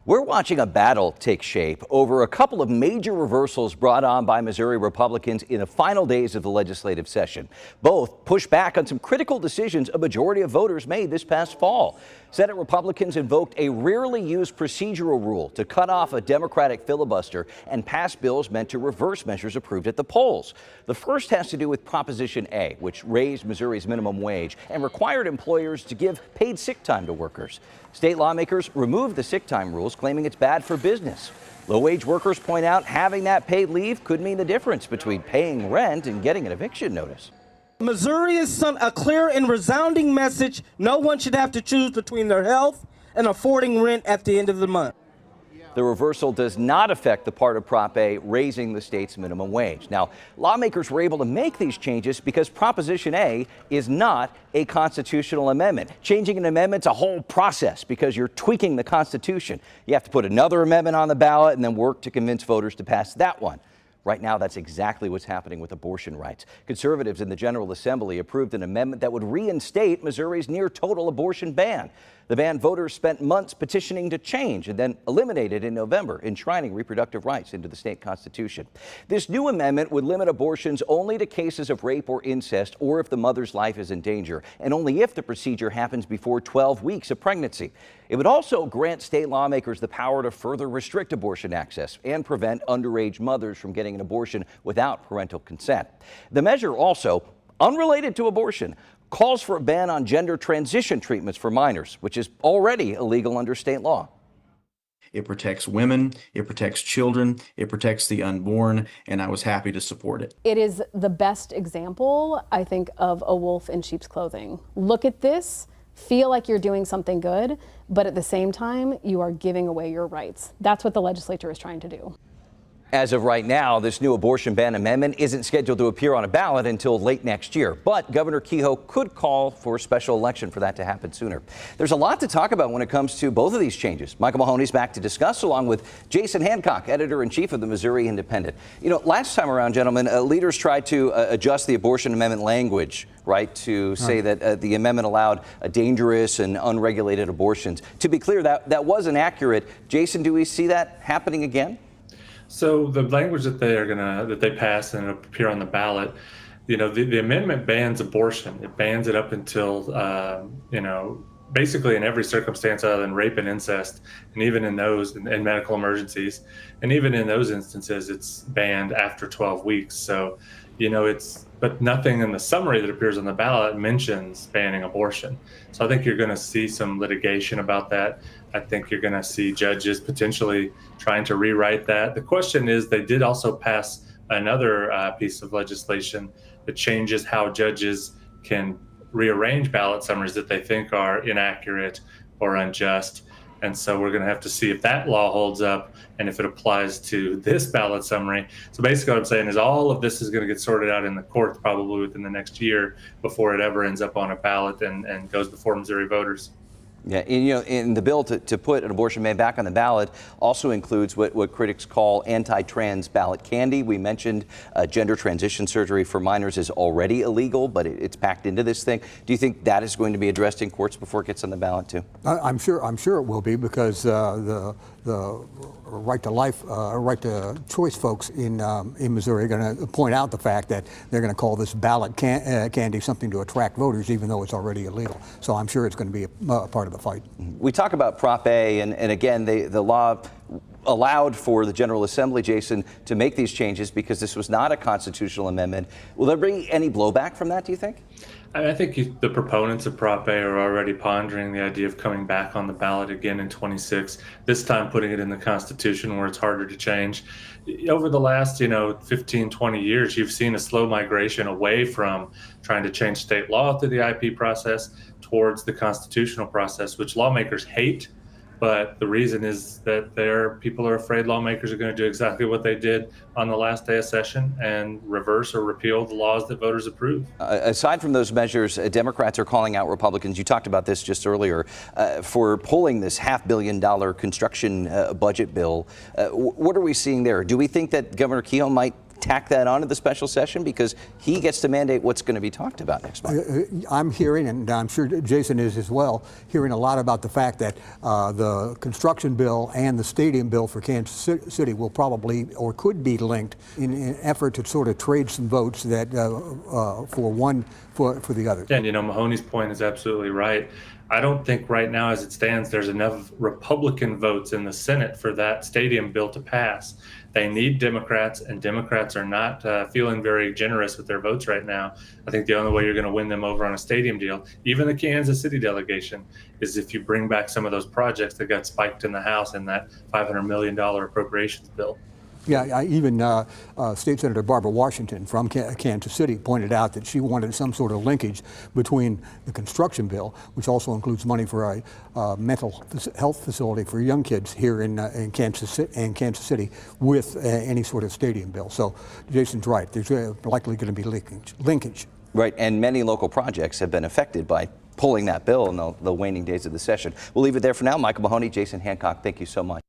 We're watching a battle take shape over a couple of major reversals brought on by Missouri Republicans in the final days of the legislative session. Both push back on some critical decisions a majority of voters made this past fall. Senate Republicans invoked a rarely used procedural rule to cut off a Democratic filibuster and pass bills meant to reverse measures approved at the polls. The first has to do with Proposition A, which raised Missouri's minimum wage and required employers to give paid sick time to workers. State lawmakers removed the sick time rules, claiming it's bad for business. Low-wage workers point out having that paid leave could mean the difference between paying rent and getting an eviction notice. Missouri has sent a clear and resounding message: no one should have to choose between their health and affording rent at the end of the month. The reversal does not affect the part of Prop A raising the state's minimum wage. Now, lawmakers were able to make these changes because Proposition A is not a constitutional amendment. Changing an amendment's a whole process because you're tweaking the Constitution. You have to put another amendment on the ballot and then work to convince voters to pass that one. Right now, that's exactly what's happening with abortion rights. Conservatives in the General Assembly approved an amendment that would reinstate Missouri's near-total abortion ban. The ban voters spent months petitioning to change and then eliminated in November, enshrining reproductive rights into the state constitution. This new amendment would limit abortions only to cases of rape or incest, or if the mother's life is in danger, and only if the procedure happens before 12 weeks of pregnancy. It would also grant state lawmakers the power to further restrict abortion access and prevent underage mothers from getting an abortion without parental consent. The measure also, unrelated to abortion, calls for a ban on gender transition treatments for minors, which is already illegal under state law. It protects women, it protects children, it protects the unborn, and I was happy to support it. It is the best example, I think, of a wolf in sheep's clothing. Look at this, feel like you're doing something good, but at the same time, you are giving away your rights. That's what the legislature is trying to do. As of right now, this new abortion ban amendment isn't scheduled to appear on a ballot until late next year, but Governor Kehoe could call for a special election for that to happen sooner. There's a lot to talk about when it comes to both of these changes. Michael Mahoney's back to discuss, along with Jason Hancock, editor-in-chief of the Missouri Independent. You know, last time around, gentlemen, leaders tried to adjust the abortion amendment language, right, to say that the amendment allowed dangerous and unregulated abortions. To be clear, that wasn't accurate. Jason, do we see that happening again? So the language that they pass and it'll appear on the ballot, you know, the amendment bans abortion. It bans it up until, you know, basically in every circumstance other than rape and incest, and even in those, in medical emergencies, and even in those instances, it's banned after 12 weeks. So, you know, but nothing in the summary that appears on the ballot mentions banning abortion. So I think you're going to see some litigation about that. I think you're going to see judges potentially trying to rewrite that. The question is, they did also pass another piece of legislation that changes how judges can rearrange ballot summaries that they think are inaccurate or unjust. And so we're going to have to see if that law holds up and if it applies to this ballot summary. So basically what I'm saying is all of this is going to get sorted out in the courts probably within the next year before it ever ends up on a ballot and goes before Missouri voters. Yeah, and, you know, in the bill to put an abortion ban back on the ballot also includes what critics call anti-trans ballot candy. We mentioned gender transition surgery for minors is already illegal, but it's packed into this thing. Do you think that is going to be addressed in courts before it gets on the ballot too? I'm sure it will be, because the right to life, right to choice folks in Missouri are going to point out the fact that they're going to call this ballot candy something to attract voters, even though it's already illegal. So I'm sure it's going to be a part of the fight. We talk about Prop A, and again, the law allowed for the General Assembly, Jason, to make these changes because this was not a constitutional amendment. Will there be any blowback from that, do you think? I think the proponents of Prop A are already pondering the idea of coming back on the ballot again in 26, this time putting it in the Constitution where it's harder to change. Over the last, 15, 20 years, you've seen a slow migration away from trying to change state law through the IP process towards the constitutional process, which lawmakers hate. But the reason is that people are afraid lawmakers are going to do exactly what they did on the last day of session and reverse or repeal the laws that voters approve. Aside from those measures, Democrats are calling out Republicans. You talked about this just earlier, for pulling this $500 million construction budget bill. What are we seeing there? Do we think that Governor Kehoe might tack that on to the special session because he gets to mandate what's going to be talked about next month? I'm hearing, and I'm sure Jason is as well, hearing a lot about the fact that the construction bill and the stadium bill for Kansas City will probably or could be linked in an effort to sort of trade some votes that for one for the other. Yeah, and Mahoney's point is absolutely right. I don't think right now, as it stands, there's enough Republican votes in the Senate for that stadium bill to pass. They need Democrats, and Democrats are not feeling very generous with their votes right now. I think the only way you're going to win them over on a stadium deal, even the Kansas City delegation, is if you bring back some of those projects that got spiked in the House in that $500 million appropriations bill. Yeah, even State Senator Barbara Washington from Kansas City pointed out that she wanted some sort of linkage between the construction bill, which also includes money for a mental health facility for young kids here in Kansas City, with any sort of stadium bill. So Jason's right. There's likely going to be linkage. Right, and many local projects have been affected by pulling that bill in the waning days of the session. We'll leave it there for now. Michael Mahoney, Jason Hancock, thank you so much.